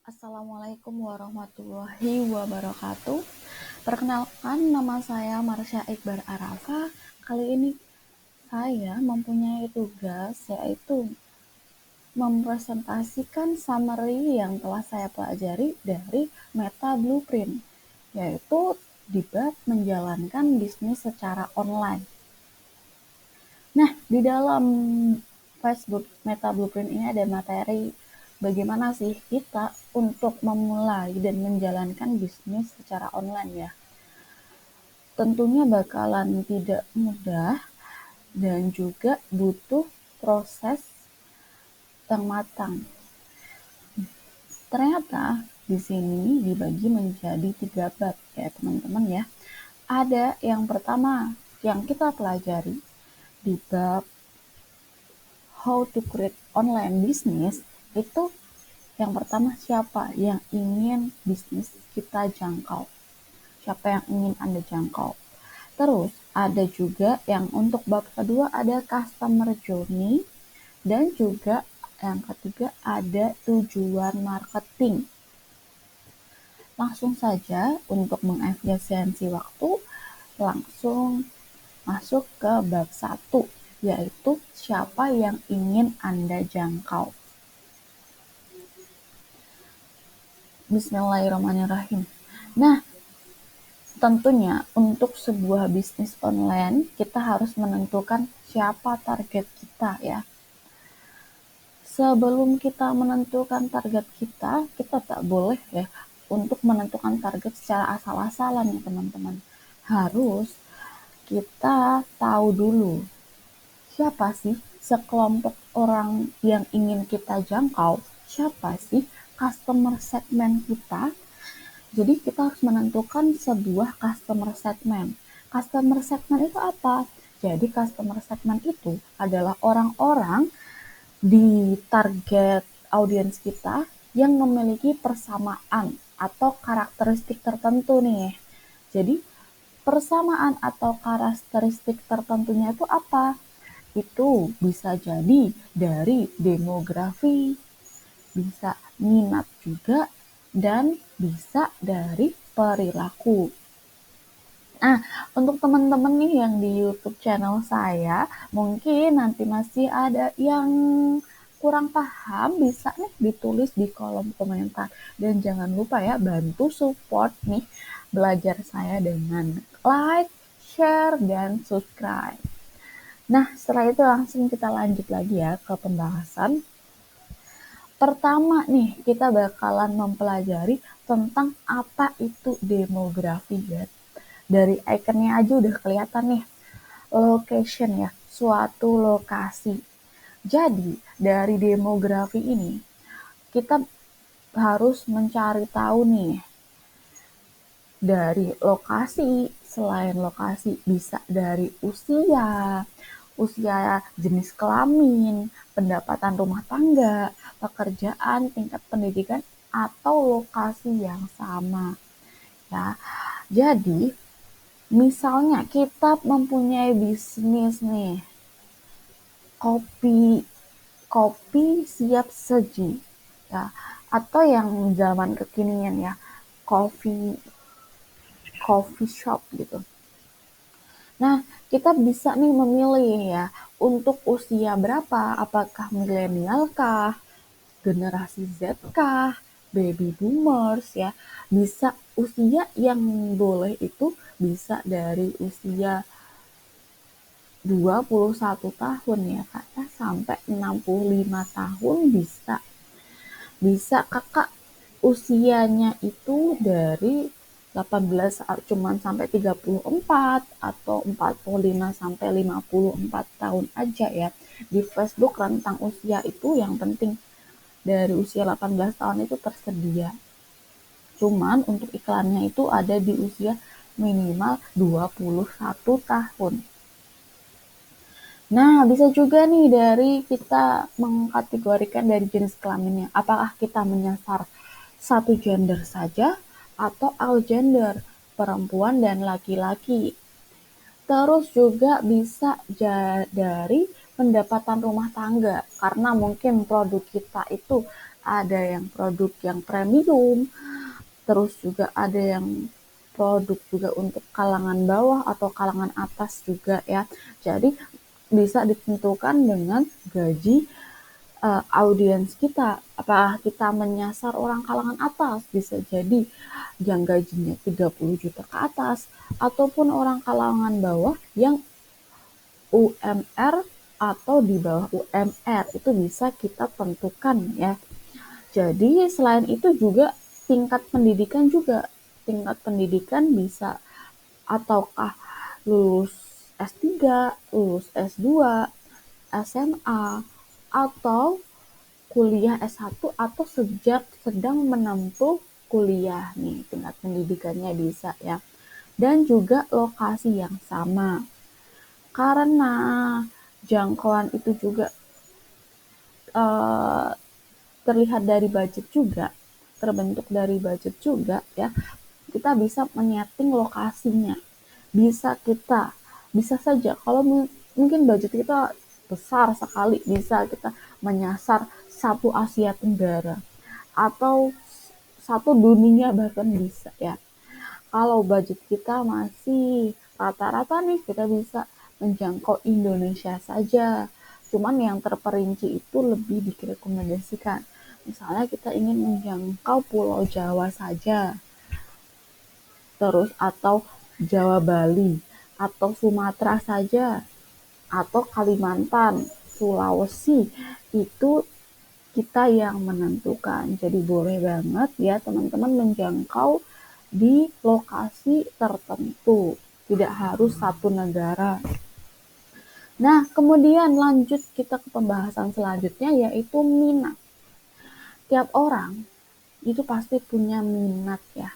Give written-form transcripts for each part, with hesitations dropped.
Assalamualaikum warahmatullahi wabarakatuh. Perkenalkan, nama saya Marsha Iqbar Arafa. Kali ini saya mempunyai tugas yaitu mempresentasikan summary yang telah saya pelajari dari Meta Blueprint, yaitu di bab menjalankan bisnis secara online. Nah, di dalam Facebook Meta Blueprint ini ada materi bagaimana sih kita untuk memulai dan menjalankan bisnis secara online ya. Tentunya bakalan tidak mudah dan juga butuh proses yang matang. Ternyata di sini dibagi menjadi 3 bab ya teman-teman ya. Ada yang pertama yang kita pelajari di bab how to create online business, itu yang pertama siapa yang ingin bisnis kita jangkau, siapa yang ingin Anda jangkau. Terus ada juga yang untuk bab kedua ada customer journey, dan juga yang ketiga ada tujuan marketing. Langsung saja untuk mengefisiensi waktu, langsung masuk ke bab 1, yaitu siapa yang ingin Anda jangkau. Bismillahirrahmanirrahim. Nah, tentunya untuk sebuah bisnis online kita harus menentukan siapa target kita ya. Sebelum kita menentukan target kita tak boleh ya untuk menentukan target secara asal-asalan ya teman-teman. Harus kita tahu dulu siapa sih sekelompok orang yang ingin kita jangkau, siapa sih customer segment kita. Jadi kita harus menentukan sebuah customer segment. Customer segment itu apa? Jadi customer segment itu adalah orang-orang di target audiens kita yang memiliki persamaan atau karakteristik tertentu nih. Jadi persamaan atau karakteristik tertentunya itu apa? Itu bisa jadi dari demografi, bisa minat juga, dan bisa dari perilaku. Nah, untuk teman-teman nih yang di YouTube channel saya, mungkin nanti masih ada yang kurang paham, bisa nih ditulis di kolom komentar. Dan jangan lupa ya, bantu support nih belajar saya dengan like, share, dan subscribe. Nah, setelah itu langsung kita lanjut lagi ya ke pembahasan. Pertama nih, kita bakalan mempelajari tentang apa itu demografi ya. Dari ikonnya aja udah kelihatan nih, location ya, suatu lokasi. Jadi, dari demografi ini, kita harus mencari tahu nih, dari lokasi, selain lokasi bisa dari usia jenis kelamin, pendapatan rumah tangga, pekerjaan, tingkat pendidikan, atau lokasi yang sama. Ya, jadi misalnya kita mempunyai bisnis nih, kopi siap saji, ya, atau yang zaman kekinian ya, coffee shop gitu. Nah, kita bisa nih memilih ya, untuk usia berapa, apakah milenial kah, generasi Z kah, baby boomers ya. Bisa usia yang boleh itu bisa dari usia 21 tahun ya Kak, sampai 65 tahun bisa. Bisa Kakak usianya itu dari 18 cuman sampai 34 atau 45 sampai 54 tahun aja ya. Di Facebook rentang usia itu yang penting dari usia 18 tahun itu tersedia. Cuman untuk iklannya itu ada di usia minimal 21 tahun. Nah, bisa juga nih dari kita mengkategorikan dari jenis kelaminnya. Apakah kita menyasar satu gender saja atau all gender, perempuan dan laki-laki. Terus juga bisa dari pendapatan rumah tangga, karena mungkin produk kita itu ada yang produk yang premium, terus juga ada yang produk juga untuk kalangan bawah atau kalangan atas juga ya. Jadi bisa ditentukan dengan gaji audiens kita. Apakah kita menyasar orang kalangan atas, bisa jadi yang gajinya 30 juta ke atas, ataupun orang kalangan bawah yang UMR atau di bawah UMR, itu bisa kita tentukan ya. Jadi selain itu juga tingkat pendidikan juga. Tingkat pendidikan bisa ataukah lulus S3, lulus S2, SMA, atau kuliah S1 atau sejak sedang menempuh kuliah nih, tingkat pendidikannya bisa ya. Dan juga lokasi yang sama. Karena jangkauan itu juga eh, terlihat dari budget juga, terbentuk dari budget juga ya. Kita bisa menyeting lokasinya. Bisa saja kalau mungkin budget kita besar sekali, bisa kita menyasar satu Asia Tenggara atau satu dunia bahkan bisa ya. Kalau budget kita masih rata-rata nih, kita bisa menjangkau Indonesia saja. Cuman yang terperinci itu lebih direkomendasikan. Misalnya kita ingin menjangkau Pulau Jawa saja, terus atau Jawa Bali, atau Sumatera saja, atau Kalimantan, Sulawesi, itu kita yang menentukan. Jadi boleh banget ya teman-teman menjangkau di lokasi tertentu, tidak harus satu negara. Nah, kemudian lanjut kita ke pembahasan selanjutnya, yaitu minat. Tiap orang itu pasti punya minat ya,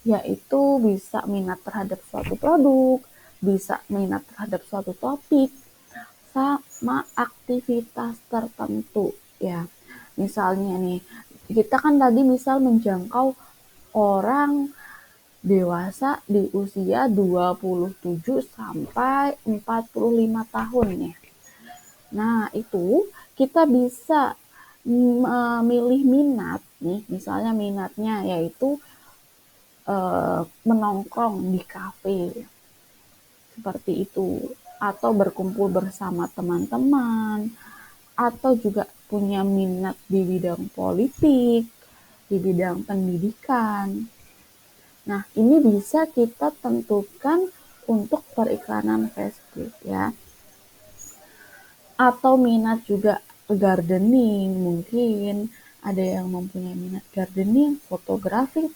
yaitu bisa minat terhadap suatu produk, bisa minat terhadap suatu topik, sama aktivitas tertentu ya. Misalnya nih, kita kan tadi misal menjangkau orang dewasa di usia 27 sampai 45 tahun ya. Nah, itu kita bisa memilih minat nih, misalnya minatnya yaitu menongkrong di kafe seperti itu, atau berkumpul bersama teman-teman, atau juga punya minat di bidang politik, di bidang pendidikan. Nah, ini bisa kita tentukan untuk periklanan Facebook ya. Atau minat juga gardening, mungkin ada yang mempunyai minat gardening, fotografi,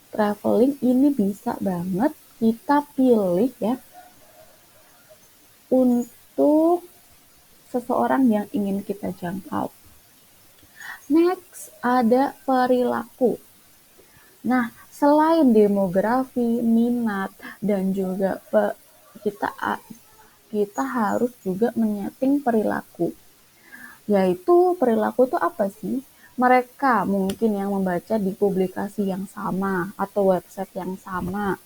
traveling, ini bisa banget kita pilih ya untuk seseorang yang ingin kita jangkau. Next, ada perilaku. Nah, selain demografi, minat, dan juga kita kita harus juga menyeting perilaku. Yaitu perilaku itu apa sih? Mereka mungkin yang membaca di publikasi yang sama atau website yang sama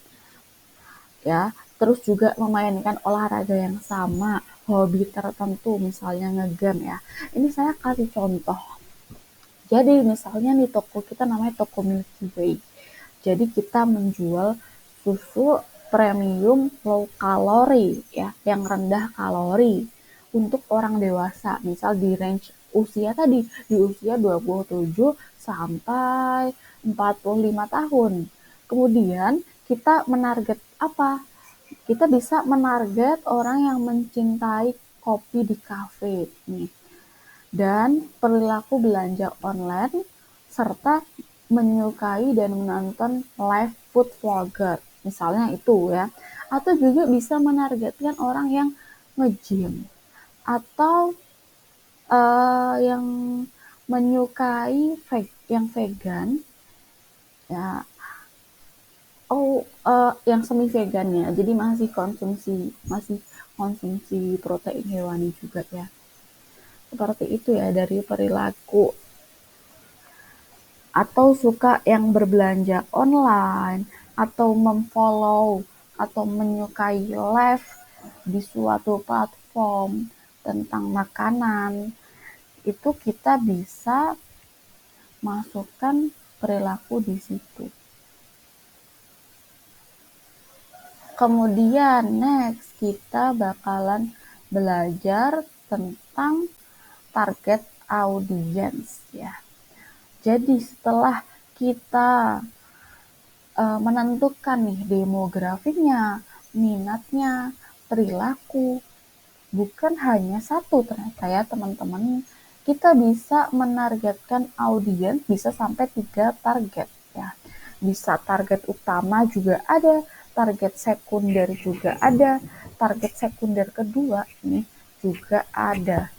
ya, terus juga memainkan olahraga yang sama, hobi tertentu misalnya ngegame ya. Ini saya kasih contoh. Jadi misalnya nih toko kita namanya toko Milky Way. Jadi kita menjual susu premium low kalori ya, yang rendah kalori untuk orang dewasa. Misal di range usia tadi, di usia 27 sampai 45 tahun. Kemudian kita menarget apa? Kita bisa menarget orang yang mencintai kopi di kafe nih, dan perilaku belanja online, serta menyukai dan menonton live food vlogger, misalnya itu ya. Atau juga bisa menargetkan orang yang nge-gym, atau yang menyukai yang vegan ya. Yang semi vegan ya, jadi masih konsumsi protein hewani juga ya. Seperti itu ya dari perilaku. Atau suka yang berbelanja online, atau memfollow atau menyukai live di suatu platform tentang makanan, itu kita bisa masukkan perilaku di situ. Kemudian next kita bakalan belajar tentang target audience ya. Jadi setelah kita menentukan nih demografinya, minatnya, perilaku, bukan hanya satu ternyata ya teman-teman. Kita bisa menargetkan audiens bisa sampai 3 target ya. Bisa target utama juga ada, target sekunder juga ada, target sekunder kedua nih juga ada.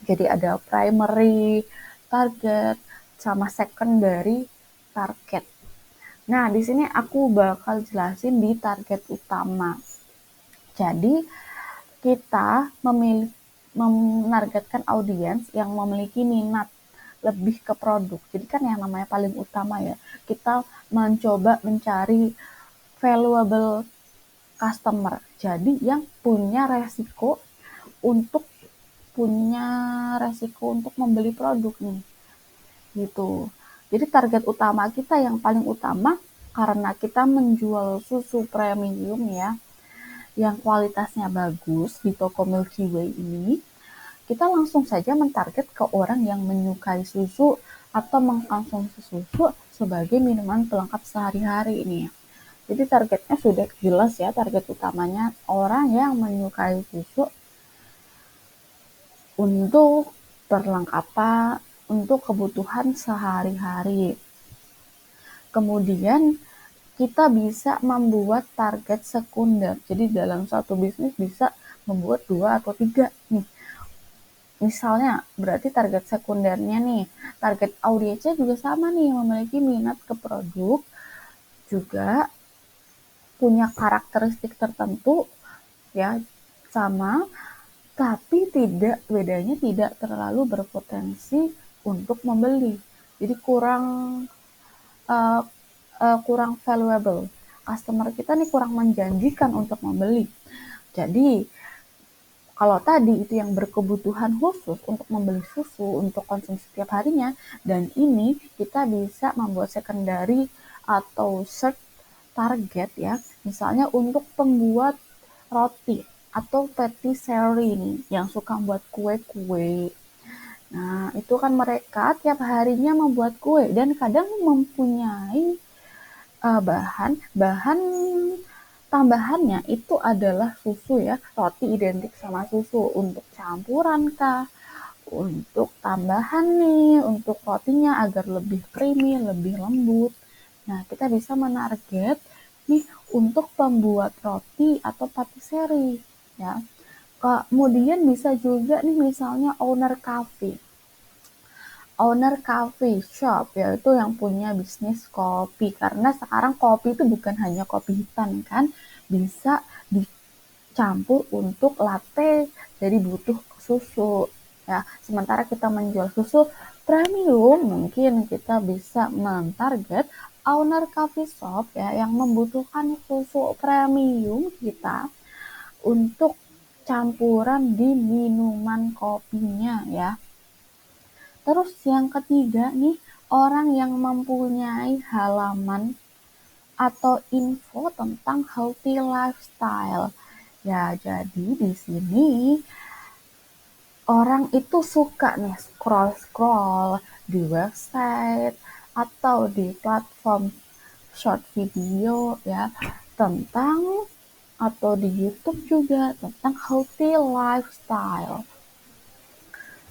Jadi ada primary target sama secondary target. Nah, di sini aku bakal jelasin di target utama. Jadi, kita menargetkan audiens yang memiliki minat lebih ke produk. Jadi kan yang namanya paling utama ya, kita mencoba mencari valuable customer. Jadi yang punya resiko untuk membeli produk nih. Gitu. Jadi target utama kita yang paling utama karena kita menjual susu premium ya, yang kualitasnya bagus di toko Milky Way ini, kita langsung saja mentarget ke orang yang menyukai susu atau mengkonsumsi susu sebagai minuman pelengkap sehari-hari ini. Jadi targetnya sudah jelas ya, target utamanya orang yang menyukai susu untuk perlengkapan, untuk kebutuhan sehari-hari. Kemudian kita bisa membuat target sekunder. Jadi dalam satu bisnis bisa membuat 2 atau 3 nih. Misalnya berarti target sekundernya nih, target audiensnya juga sama nih, memiliki minat ke produk, juga punya karakteristik tertentu ya, sama, tapi bedanya tidak terlalu berpotensi untuk membeli. Jadi uh, kurang valuable. Customer kita nih kurang menjanjikan untuk membeli. Jadi kalau tadi itu yang berkebutuhan khusus untuk membeli susu untuk konsumsi setiap harinya, dan ini kita bisa membuat secondary atau third target ya, misalnya untuk pembuat roti atau patisserie nih yang suka buat kue-kue. Nah, itu kan mereka tiap harinya membuat kue dan kadang mempunyai bahan tambahannya itu adalah susu ya, roti identik sama susu untuk campuran kah, untuk tambahan nih, untuk rotinya agar lebih creamy, lebih lembut. Nah, kita bisa menarget nih untuk pembuat roti atau patisserie ya. Kemudian bisa juga nih misalnya owner cafe shop, yaitu yang punya bisnis kopi. Karena sekarang kopi itu bukan hanya kopi hitam kan, bisa dicampur untuk latte, jadi butuh susu. Ya, sementara kita menjual susu premium, mungkin kita bisa mentarget owner coffee shop ya yang membutuhkan susu premium kita untuk campuran di minuman kopinya ya. Terus yang ketiga nih, orang yang mempunyai halaman atau info tentang healthy lifestyle. Ya, jadi di sini orang itu suka nih scroll-scroll di website atau di platform short video ya tentang, atau di YouTube juga tentang healthy lifestyle.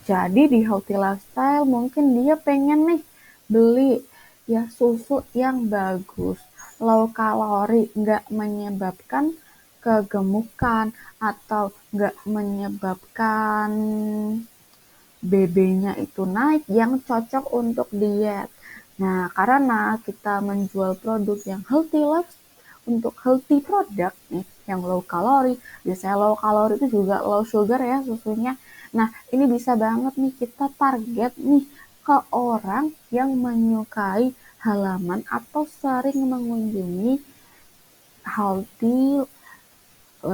Jadi di healthy lifestyle mungkin dia pengen nih beli ya susu yang bagus, low kalori, nggak menyebabkan kegemukan atau nggak menyebabkan BB-nya itu naik, yang cocok untuk diet. Nah, karena kita menjual produk yang healthy life, untuk healthy product nih, yang low kalori, biasanya low kalori itu juga low sugar ya susunya. Nah, ini bisa banget nih kita target nih ke orang yang menyukai halaman atau sering mengunjungi healthy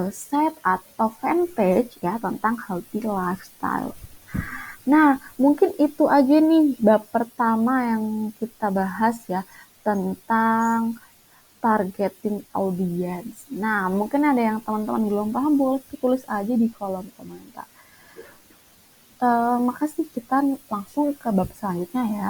set atau fanpage ya tentang healthy lifestyle. Nah, mungkin itu aja nih bab pertama yang kita bahas ya, tentang targeting audience. Nah, mungkin ada yang teman-teman belum paham, boleh tulis aja di kolom komentar. Makasih, kita langsung ke bab selanjutnya ya.